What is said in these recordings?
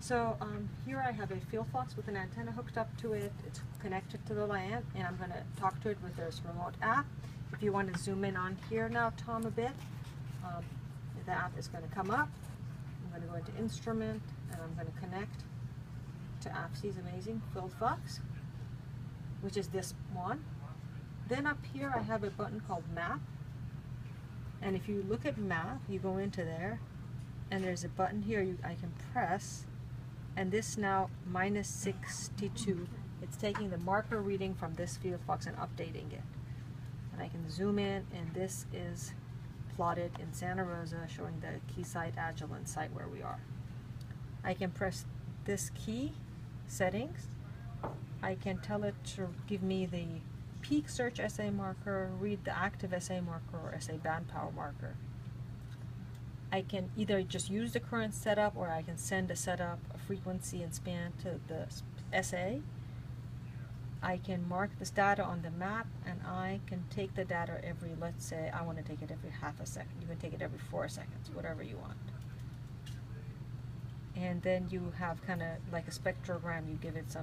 So here I have a FieldFox with an antenna hooked up to it. It's connected to the LAN, and I'm going to talk to it with this remote app. If you want to zoom in on here now, Tom, a bit, the app is going to come up. I'm going to go into Instrument, and I'm going to connect to AppSee's amazing FieldFox, which is this one. Then up here I have a button called Map, and if you look at Map, you go into there, and there's a button here I can press. And this now -62, it's taking the marker reading from this FieldFox and updating it. And I can zoom in, and this is plotted in Santa Rosa, showing the Keysight Agilent site where we are. I can press this key, settings. I can tell it to give me the peak search SA marker, read the active SA marker, or SA band power marker. I can either just use the current setup, or I can send a setup, a frequency and span to the SA. I can mark this data on the map, and I can take the data every, let's say I want to take it every half a second. You can take it every 4 seconds, whatever you want. And then you have kind of like a spectrogram, you give it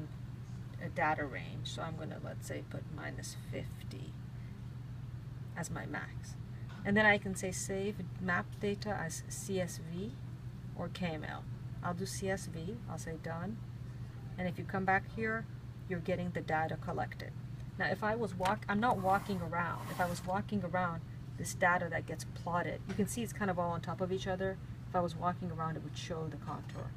a data range. So I'm going to, let's say, put -50 as my max. And then I can say save map data as CSV or KML. I'll do CSV, I'll say done. And if you come back here, you're getting the data collected. Now if I was I'm not walking around. If I was walking around, this data that gets plotted, you can see it's kind of all on top of each other. If I was walking around, it would show the contour.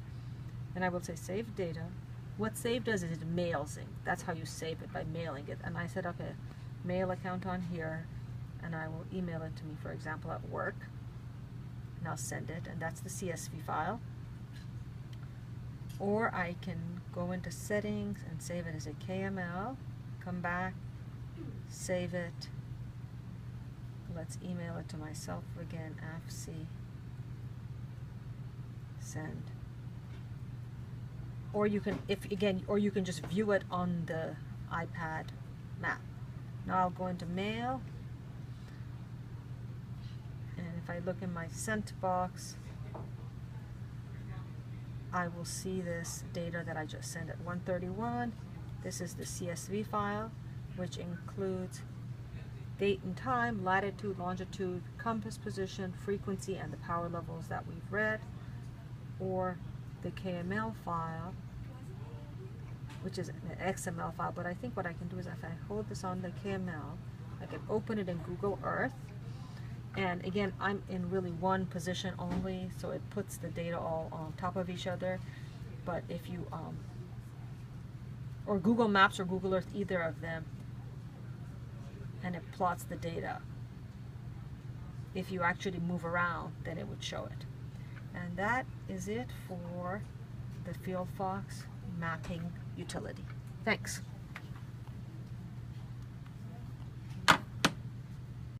And I will say save data. What save does is it mails it. That's how you save it, by mailing it. And I set up a mail account on here, and I will email it to me, for example, at work, and I'll send it, and that's the CSV file. Or I can go into settings and save it as a KML, come back, save it. Let's email it to myself again, AppSee, send. Or you can, or you can just view it on the iPad map. Now I'll go into mail, and if I look in my sent box, I will see this data that I just sent at 1:31. This is the CSV file, which includes date and time, latitude, longitude, compass position, frequency, and the power levels that we've read. Or the KML file, which is an XML file, but I think what I can do is if I hold this on the KML, I can open it in Google Earth. And again, I'm in really one position only, so it puts the data all on top of each other. But if you, or Google Maps or Google Earth, either of them, and it plots the data. If you actually move around, then it would show it. And that is it for the FieldFox mapping utility. Thanks.